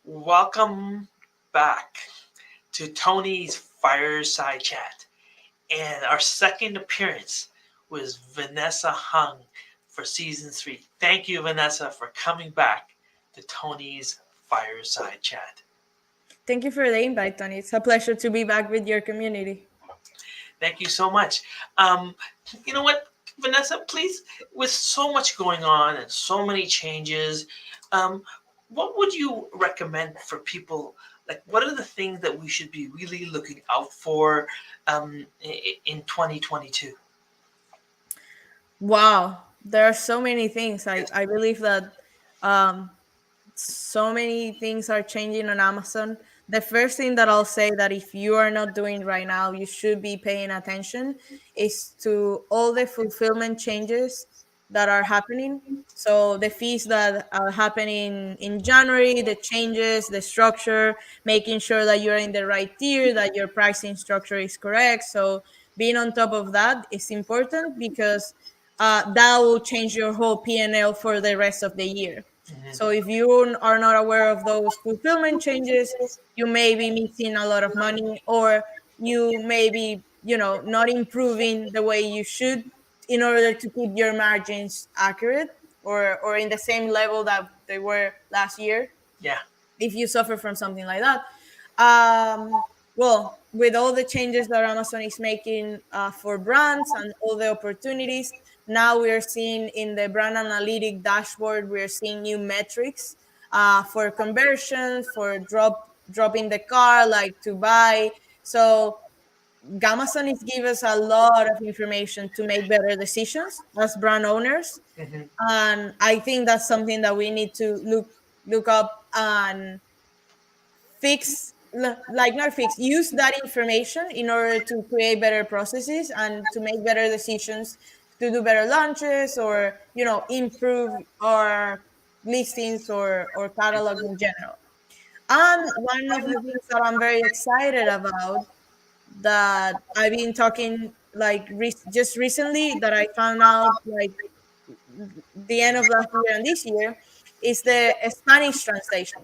Welcome back to Tony's Fireside Chat and our second appearance was Vanessa Hung for season 3. Thank you, Vanessa, for coming back to Tony's Fireside Chat. Thank you for the invite, Tony. It's a pleasure to be back with your community. Thank you so much. Um, you know what, Vanessa, please, with so much going on and so many changes, um, what would you recommend for people? Like, what are the things that we should be really looking out for in 2022? Wow, there are so many things. I believe that um, so many things are changing on Amazon. The first thing that I'll say that if you are not doing right now, you should be paying attention is to all the fulfillment changes that are happening. So the fees that are happening in January, the changes, the structure, making sure that you're in the right tier, that your pricing structure is correct. So being on top of that is important because that will change your whole P&L for the rest of the year. So Mm-hmm. if you are not aware of those fulfillment changes, you may be missing a lot of money, or you may be, not improving the way you should in order to keep your margins accurate or in the same level that they were last year Yeah. if you suffer from something like that. Well, with all the changes that Amazon is making for brands and all the opportunities, now we are seeing in the brand analytic dashboard, we are seeing new metrics for conversion, for dropping the car, like to buy. So Amazon is give us a lot of information to make better decisions as brand owners, Mm-hmm. and I think that's something that we need to look up and like not fix, use that information in order to create better processes and to make better decisions, to do better launches, or improve our listings or catalog in general. And one of the things that I'm very excited about, that I've been talking like just recently, that I found out like the end of last year and this year, is the Spanish translation.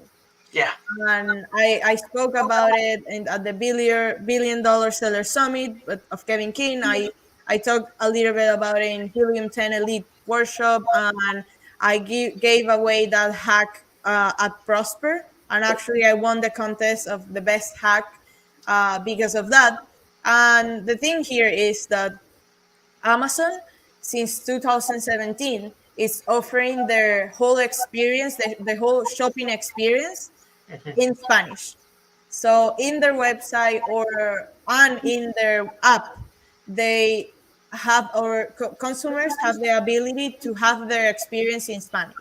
Yeah. And I spoke about it at the billion dollar seller summit of Kevin King. I talked a little bit about it in Helium 10 Elite workshop, and I gave away that hack at Prosper, and actually I won the contest of the best hack because of that. And the thing here is that Amazon, since 2017, is offering their whole experience, the whole shopping experience in Mm-hmm. Spanish. So in their website or and in their app, they have, or consumers have the ability to have their experience in Spanish.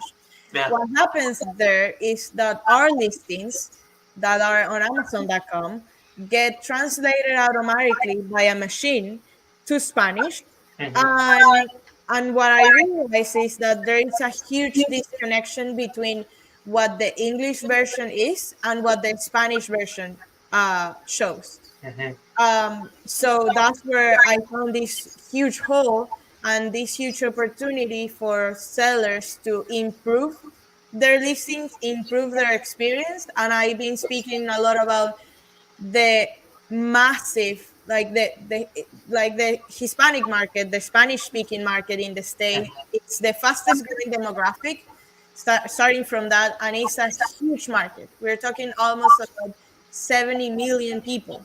Yeah. What happens there is that our listings that are on Amazon.com get translated automatically by a machine to Spanish, Mm-hmm. and what I realize is that there is a huge disconnection between what the English version is and what the Spanish version shows. Mm-hmm. So that's where I found this huge hole and this huge opportunity for sellers to improve their listings, improve their experience. And I've been speaking a lot about the massive, like the Hispanic market, the Spanish speaking market in the state. It's the fastest growing demographic, starting from that, and it's a huge market. We're talking almost about 70 million people.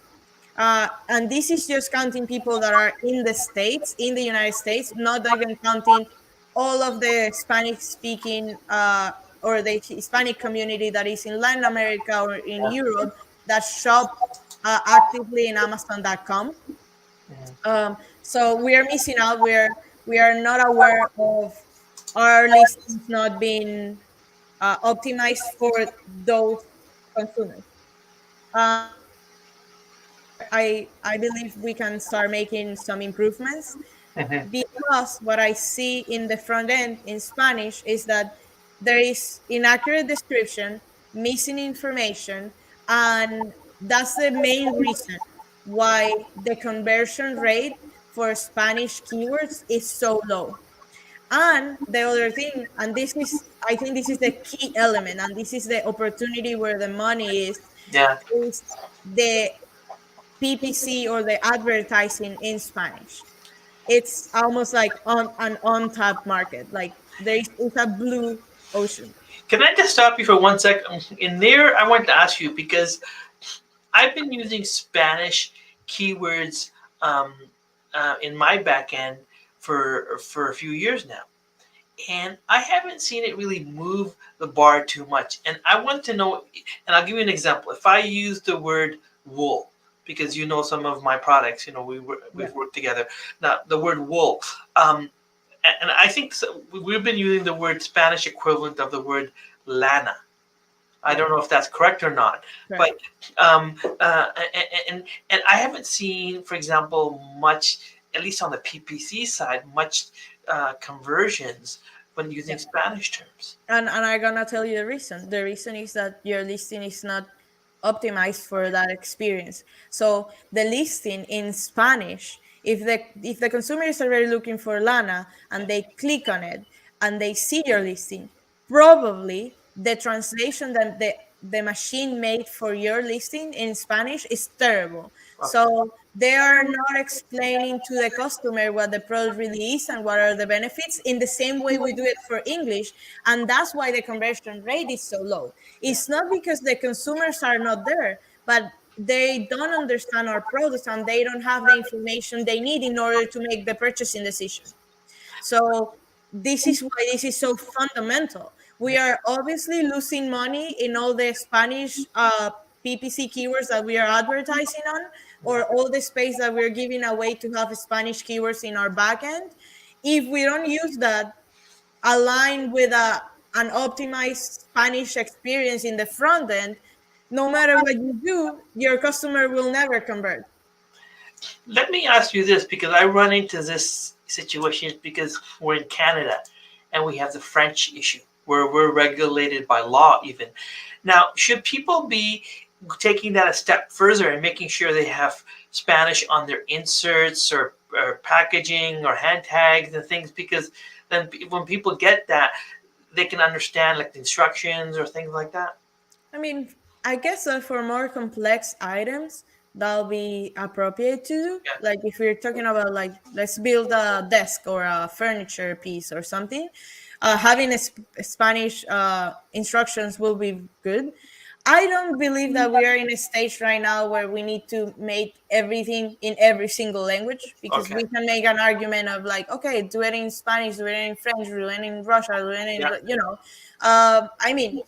And this is just counting people that are in the States, in the United States, not even counting all of the Spanish speaking or the Hispanic community that is in Latin America or in Europe that shop actively in Amazon.com. So we are missing out. We are not aware of our listings not being optimized for those consumers. And that's where I believe we can start making some improvements, Mm-hmm. because what I see in the front end in Spanish is that there is inaccurate description, missing information, and that's the main reason why the conversion rate for Spanish keywords is so low. And the other thing, and this is, I think this is the key element, and this is the opportunity where the money Yeah. is the PPC or the advertising in Spanish. It's almost like on an untapped market. Like it's a blue ocean. Can I just stop you for 1 second? In there, I wanted to ask you because I've been using Spanish keywords um, in my backend for a few years now, and I haven't seen it really move the bar too much. And I want to know, and I'll give you an example. If I use the word wool, because you know some of my products, Yeah. we've worked together. Now, the word wool, and I think we've been using the word Spanish equivalent of the word lana. I Yeah. don't know if that's correct or not, but Correct. um, uh, and I haven't seen, for example, much, at least on the PPC side, much conversions when using Yeah. Spanish terms. And I'm gonna tell you the reason. The reason is that your listing is not optimized for that experience. So the listing in Spanish, if the consumer is already looking for Lana and they click on it and they see your listing, probably the translation that the machine made for your listing in Spanish is terrible. Okay. So they are not explaining to the customer what the product really is and what are the benefits in the same way we do it for English. And that's why the conversion rate is so low. Yeah. It's not because the consumers are not there, but they don't understand our products and they don't have the information they need in order to make the purchasing decision. So this is why this is so fundamental. We are obviously losing money in all the Spanish PPC keywords that we are advertising on, Yeah. or all the space that we're giving away to have Spanish keywords in our backend. If we don't use that aligned with an optimized Spanish experience in the front end, no matter what you do, your customer will never convert. Let me ask you this because I run into this situation because we're in Canada and we have the French issue where we're regulated by law even. Now, should people be taking that a step further and making sure they have Spanish on their inserts or packaging or hand tags and things? Because then when people get that, they can understand like the instructions or things like that. I mean, I guess that for more complex items, that'll be appropriate to do. Yeah. Like if we're talking about like let's build a desk or a furniture piece or something, having Spanish instructions will be good. I don't believe that we are in a stage right now where we need to make everything in every single language because Okay. we can make an argument of like, okay, do it in Spanish, do it in French, do it in Russian, do it in, Yeah. I mean,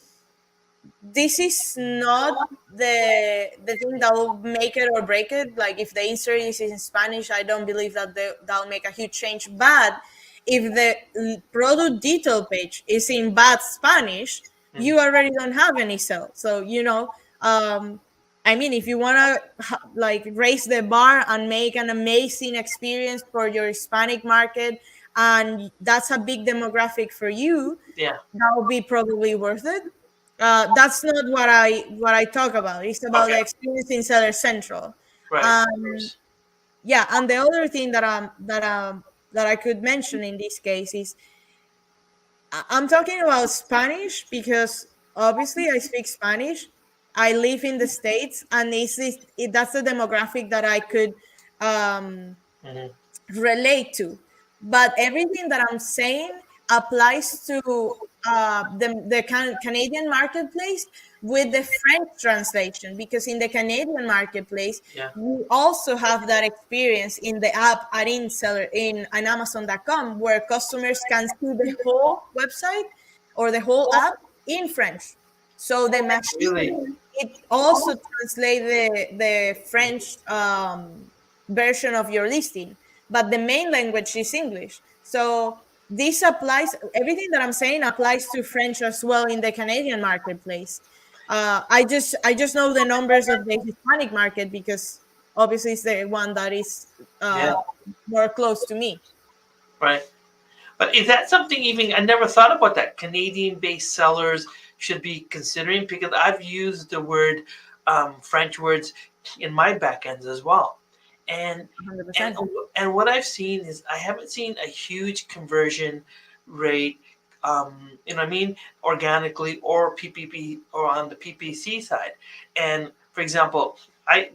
this is not the thing that will make it or break it. Like if the insert is in Spanish, I don't believe that that'll make a huge change. But if the product detail page is in bad Spanish, Mm. you already don't have any sale. So um, I mean, if you want to like raise the bar and make an amazing experience for your Hispanic market, and that's a big demographic for you, Yeah. that would be probably worth it. That's not what I talk about. It's about Okay. the experience in Seller Central. Right. Of Um, course. yeah, and the other thing that I could mention in this case is I'm talking about Spanish because obviously I speak Spanish. I live in the States, and that's the demographic that I could um, Hmm. relate to. But everything that I'm saying applies to the Canadian marketplace with the French translation, because in the Canadian marketplace, Yeah. we also have that experience in the app at InSeller in on Amazon.com, where customers can see the whole website or the whole app in French. So the Really. machine, it also translates the French version of your listing, but the main language is English. So this applies, everything that I'm saying applies to French as well in the Canadian marketplace. I just know the numbers of the Hispanic market because obviously it's the one that is Yeah. more close to me. Right. But is that something even I never thought about that Canadian-based sellers should be considering because I've used the word French words in my backends as well, and and 100%. and what I've seen is I haven't seen a huge conversion rate, you know what I mean, organically or PPP or on the PPC side. And for example,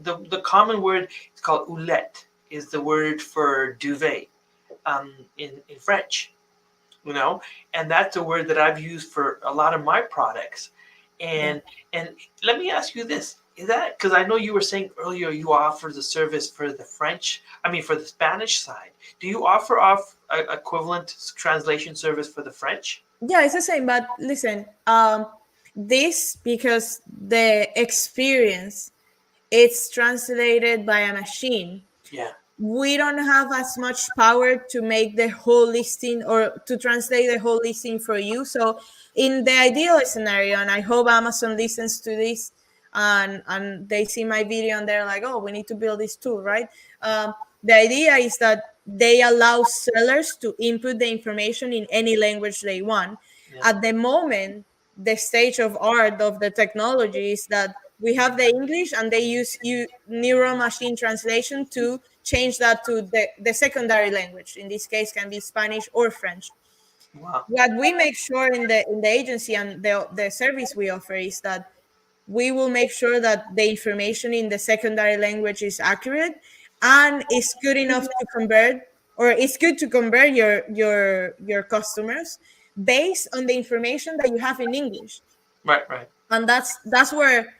the common word is called oulette is the word for duvet in French, you know, and that's a word that I've used for a lot of my products. Yeah. And let me ask you this: is that because I know you were saying earlier you offer the service for the French, I mean for the Spanish side? Do you offer off a equivalent translation service for the French? Yeah, it's the same. But listen, this because the experience it's translated by a machine. Yeah, We don't have as much power to make the whole listing or to translate the whole listing for you. So, in the ideal scenario, and I hope Amazon listens to this and they see my video and they're like, oh, we need to build this tool, right? The idea is that they allow sellers to input the information in any language they want. yeah, At the moment, the stage of art of the technology is that we have the English and they use neural machine translation to change that to the secondary language. In this case, can be Spanish or French. wow, What we make sure in the agency and the service we offer is that we will make sure that the information in the secondary language is accurate and is good enough to convert, or it's good to convert your customers based on the information that you have in English. right, right, And that's where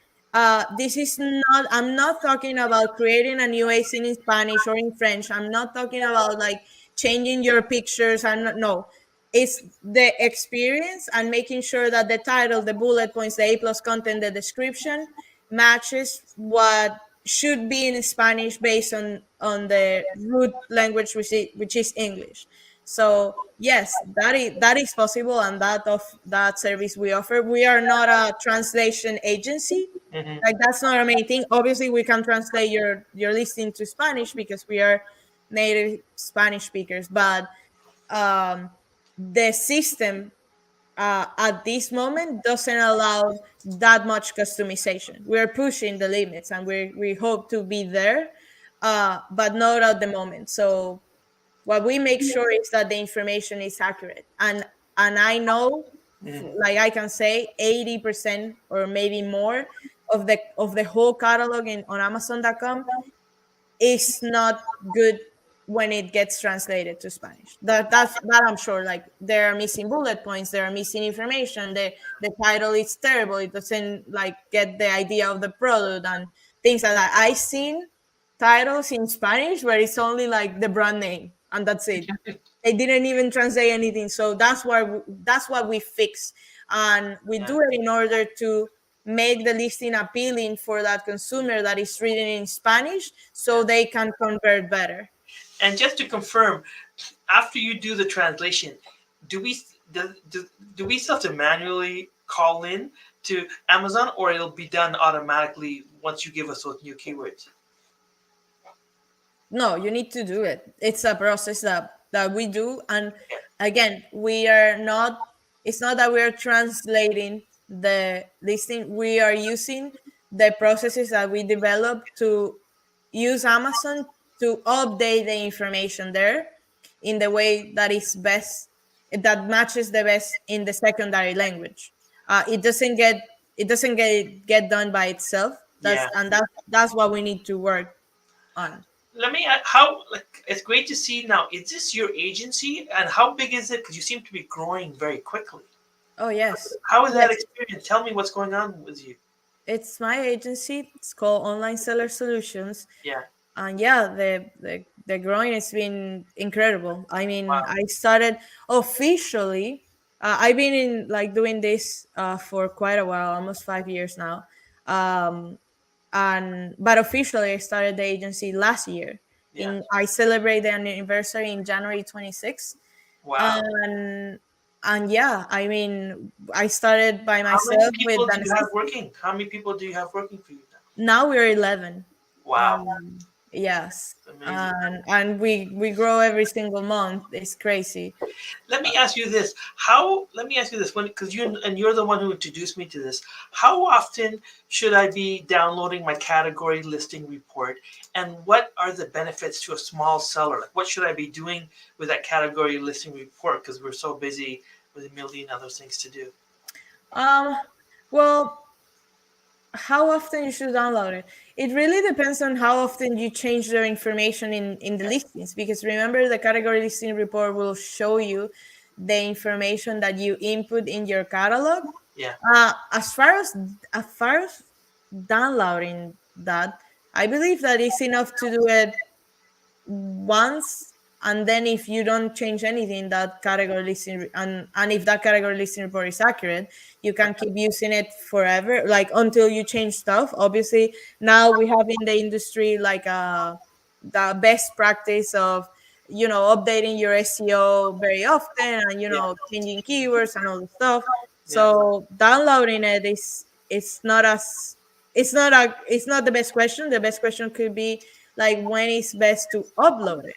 this is not, I'm not talking about creating a new scene in Spanish or in French. I'm not talking about like changing your pictures. I'm not, no, it's the experience and making sure that the title, the bullet points, the A plus content, the description matches what should be in Spanish based on the root language, which is English. So yes, that is possible, and that service we offer. We are not a translation agency. hmm, Like that's not our main thing. Obviously, we can translate your listing to Spanish because we are native Spanish speakers. But um, the system at this moment doesn't allow that much customization. We're pushing the limits, and we hope to be there, but not at the moment. So what we make sure is that the information is accurate, and I know, hmm, like I can say 80% or maybe more of the whole catalog on Amazon.com is not good when it gets translated to Spanish. That I'm sure. Like there are missing bullet points, there are missing information. The title is terrible. It doesn't like get the idea of the product and things like that. I seen titles in Spanish where it's only like the brand name and that's it. They didn't even translate anything. So that's what we fix, and we yeah, do it in order to make the listing appealing for that consumer that is reading in Spanish so yeah. they can convert better. And just to confirm, after you do the translation, do we do we still have to manually call in to Amazon, or it'll be done automatically once you give us those new keywords? No, you need to do it. It's a process that we do, and Yeah, again, we are not. It's not that we are translating the listing. We are using the processes that we develop to use Amazon to update the information there in the way that is best, that matches the best in the secondary language. It doesn't get done by itself. That's yeah. and that's what we need to work on. Let me how like it's great to see now. Is this your agency, and how big is it? Because you seem to be growing very quickly. Oh yes, How is that yes. experience? Tell me what's going on with you. It's my agency. It's called Online Seller Solutions, Yeah. and yeah, the growing has been incredible. I mean, Wow. I started officially. I've been in like doing this for quite a while, almost 5 years now. Um, and but officially, I started the agency last year. Yeah. In I celebrated the anniversary in January 26th, Wow. and yeah, I mean, I started by How many myself with people do an you have assistant. working? How many people do you have working for you now? Now we're 11. Wow. Um, Yes. Amazing. And we grow every single month. It's crazy. Let me ask you this: How? Let me ask you this, when because you're the one who introduced me to this. How often should I be downloading my category listing report, and what are the benefits to a small seller? Like, what should I be doing with that category listing report? Because we're so busy with a million other things to do. Um well, how often you should download it, it really depends on how often you change their information in the Okay. listings, because remember, the category listing report will show you the information that you input in your catalog. Yeah. As far as downloading that, I believe that it's enough to do it once, and then if you don't change anything, that category and if that category listing report is accurate, you can keep using it forever, like until you change stuff. Obviously, now we have in the industry like the best practice of updating your SEO very often, and Yeah. changing keywords and all the stuff. Yeah. So downloading it is it's not as it's not the best question. The best question could be like, when is best to upload it,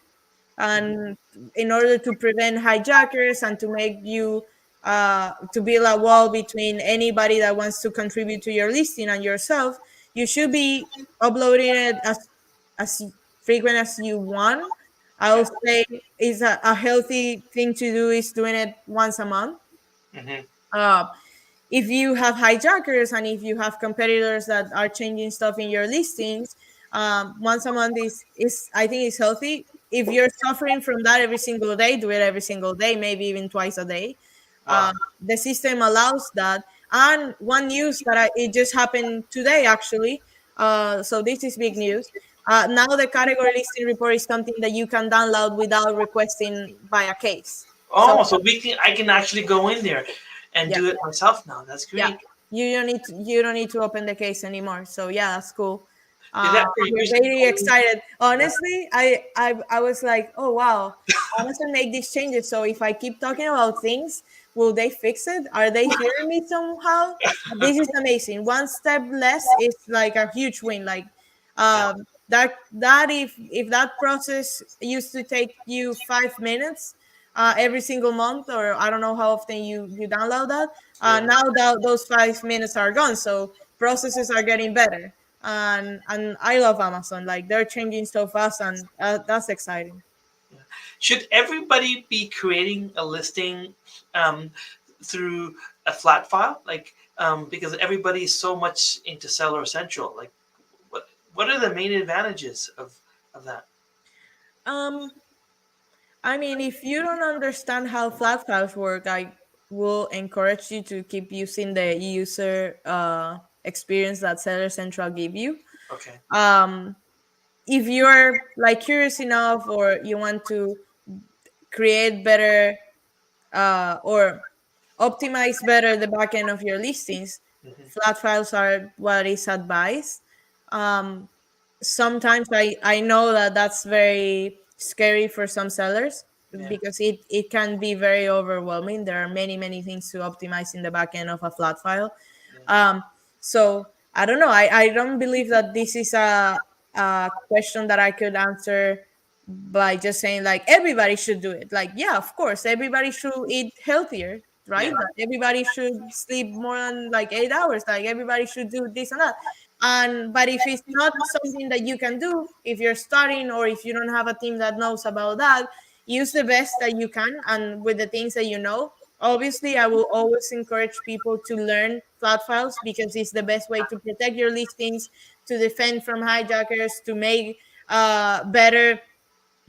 Mhm. and in order to prevent hijackers and to make you to build a wall between anybody that wants to contribute to your listing and yourself, you should be uploading it as frequent as you want. I Okay. would say is a healthy thing to do is doing it once a month. Hmm. uh, if you have hijackers and if you have competitors that are changing stuff in your listings, once a month is I think is healthy. If you're suffering from that every single day, do it every single day, maybe even twice a day. Wow. The system allows that. And one news that it just happened today, actually. So this is big news. Now the category listing report is something that you can download without requesting by a case. So Oh, so I can actually go in there and yeah. do it myself now. That's Yeah, great. you don't need to open the case anymore. So yeah, that's cool. Is that for We're using very only? excited. Yeah. Honestly, I was like, oh wow, Amazon make these changes. So if I keep talking about things, will they fix it? Are they hearing me somehow? This is amazing. One step less is like a huge win. Like Yeah. that if that process used to take you 5 minutes every single month, or I don't know how often you download that. Yeah. Now that those 5 minutes are gone, so processes are getting better, and I love Amazon. Like, they're changing so fast, and that's exciting. Yeah. Should everybody be creating a listing um, through a flat file? Like, because everybody is so much into Seller Central. Like, what are the main advantages of that? Um, I mean, if you don't understand how flat files work, I will encourage you to keep using the user experience that Seller Central give you. Okay. Um, if you're like curious enough, or you want to create better or optimize better the backend of your listings, Hmm. flat files are what is advised. Um, Sometimes I know that that's very scary for some sellers, Yeah. because it can be very overwhelming. There are many things to optimize in the backend of a flat file. Yeah. Um, so I don't know. I don't believe that this is a question that I could answer by just saying like everybody should do it. Like, yeah, of course, everybody should eat healthier, Yeah. right? That everybody should sleep more than like 8 hours. Like, everybody should do this and that. And but if it's not something that you can do, if you're starting, or if you don't have a team that knows about that, use the best that you can and with the things that you know. Obviously, I will always encourage people to learn flat files, because it's the best way to protect your listings, to defend from hijackers, to make better,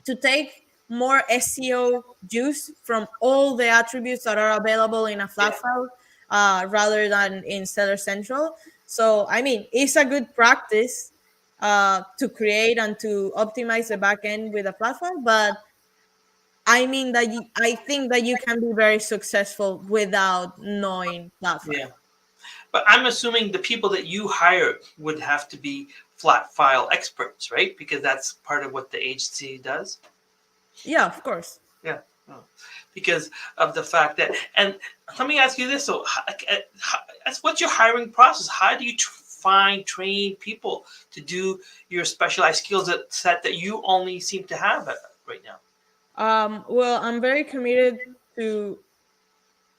to take more SEO juice from all the attributes that are available in a flat Yeah. file, rather than in Seller Central. So, I mean, it's a good practice to create and to optimize the backend with a flat file, but I mean that I think that you can be very successful without knowing flat file. Yeah. But I'm assuming the people that you hire would have to be flat file experts, right? Because that's part of what the agency does. Yeah, of course. Yeah. Oh. Because of the fact that, and let me ask you this: so, what's your hiring process? How do you find, train people to do your specialized skills set that you only seem to have right now? Well, I'm very committed to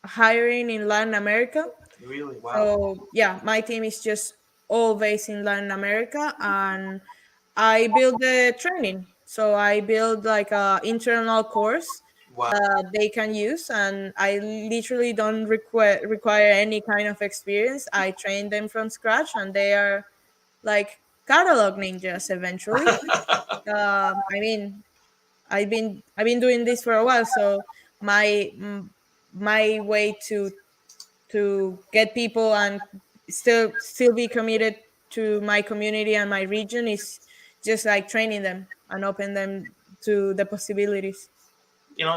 hiring in Latin America. Really? Wow. So yeah, my team is just all based in Latin America, and I build the training. So I build like a internal course Wow. that they can use, and I literally don't require any kind of experience. I train them from scratch, and they are like catalog ninjas eventually. I mean, I've been doing this for a while, so my way to get people and still be committed to my community and my region is just like training them and open them to the possibilities.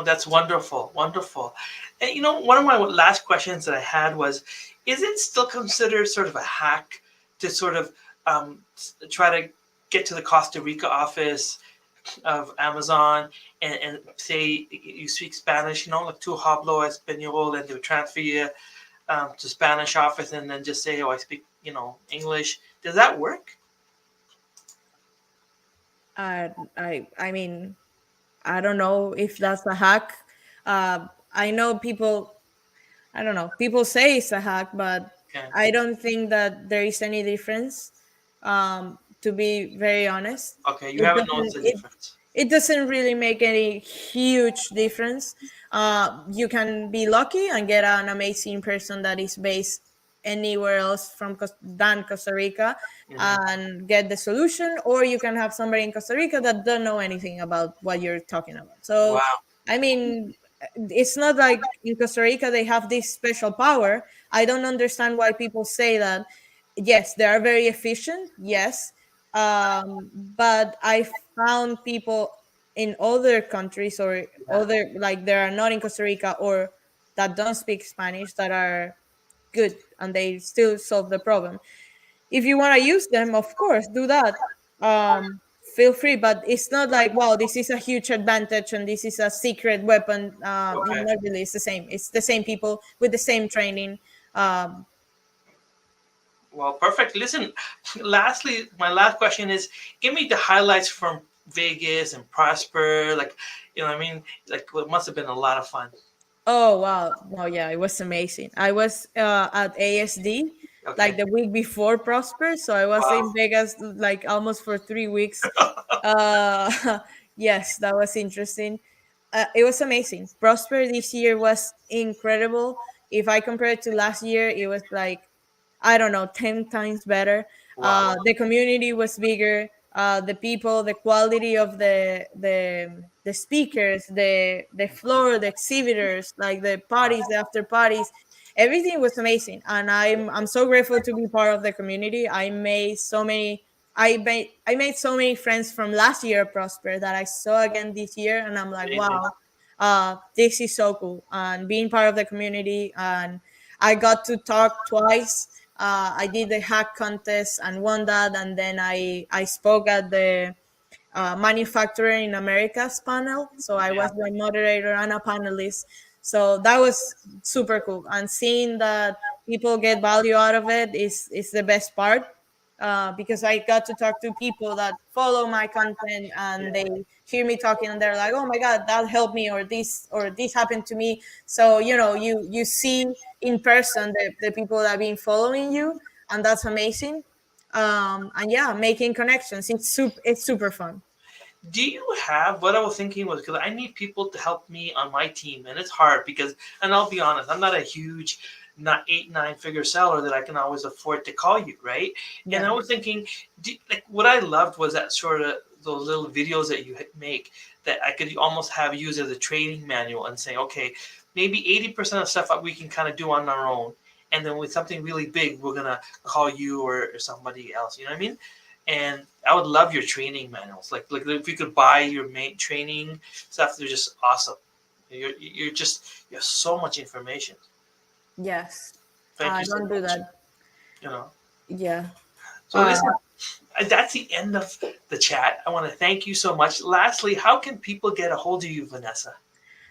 That's wonderful, wonderful. And one of my last questions that I had was, is it still considered sort of a hack to sort of try to get to the Costa Rica office of Amazon and say you speak Spanish, like tu hablo español, and they would transfer you to Spanish office, and then just say, oh, I speak, English. Does that work? I mean, I don't know if that's a hack. I know people. I don't know. People say it's a hack, but Okay. I don't think that there is any difference. To be very honest, Okay, you it haven't doesn't. noticed a It difference. it doesn't really make any huge difference. You can be lucky and get an amazing person that is based anywhere else than Costa Rica Hmm. and get the solution, or you can have somebody in Costa Rica that don't know anything about what you're talking about. So, Wow. I mean, it's not like in Costa Rica they have this special power. I don't understand why people say that. Yes, they are very efficient. Yes, but I found people in other countries or Yeah. other like they are not in Costa Rica or that don't speak Spanish that are good and they still solve the problem. If you want to use them, of course, do that. Feel free, but it's not like wow, this is a huge advantage and this is a secret weapon. Okay. Not really. It's the same. It's the same people with the same training. Um, Well, perfect. Listen, lastly, my last question is, give me the highlights from Vegas and Prosper. Like, I mean, like, it must have been a lot of fun. Oh wow! Well, yeah, it was amazing. I was at ASD like Okay. the week before Prosper, so I was Wow. in Vegas like almost for 3 weeks. Uh, yes, that was interesting. It was amazing. Prosper this year was incredible. If I compare it to last year, it was like I don't know, 10 times better. Wow. The community was bigger. The people, the quality of the speakers, the floor, the exhibitors, like the Wow. parties, the after parties, everything was amazing. And I'm so grateful to be part of the community. I made so many friends from last year at Prosper that I saw again this year, and I'm like, Amazing. wow, this is so cool. And being part of the community, and I got to talk twice. I did the hack contest and won that, and then I spoke at the Manufacturer in America's panel. So I Yeah. was the moderator and a panelist. So that was super cool. And seeing that people get value out of it is the best part. Because I got to talk to people that follow my content and Yeah. they hear me talking and they're like, "Oh my God, that helped me," or this happened to me. So you see in person the people that have been following you, and that's amazing. And yeah, making connections. It's super fun. Do you have what I was thinking was because I need people to help me on my team, and it's hard because, and I'll be honest, I'm not a huge, not 8 9 figure seller that I can always afford to call you, right? And I Yeah. was thinking, like what I loved was that sort of those little videos that you make that I could almost have used as a training manual and say, okay, maybe 80% of stuff we can kind of do on our own, and then with something really big, we're gonna call you or somebody else. You know what I mean? And I would love your training manuals. Like if you could buy your main training stuff, they're just awesome. You have so much information. Yes. Thank you so Don't do much. that. You know. Yeah. So Uh, listen, that's the end of the chat. I want to thank you so much. Lastly, how can people get a hold of you, Vanessa?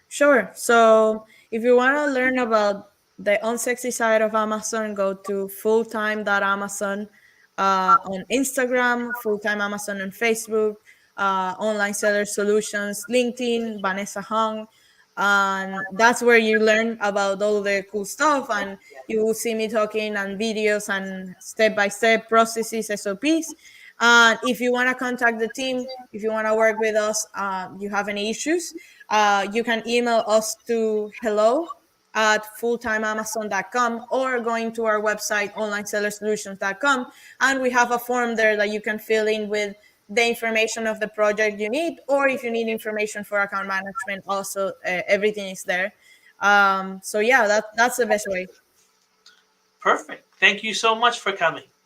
sure. So if you want to learn about the unsexy side of Amazon, go to fulltime.amazon. on Instagram, Full Time Amazon on Facebook, Online Seller Solutions, LinkedIn, Vanessa Hung. And that's where you learn about all the cool stuff. And you will see me talking and videos and step by step processes, SOPs. And if you want to contact the team, if you want to work with us, you have any issues, you can email us to hello @fulltimeamazon.com or going to our website onlinesellersolutions.com, and we have a form there that you can fill in with the information of the project you need, or if you need information for account management also, everything is there. So yeah, that's the best way. Perfect. Thank you so much for coming.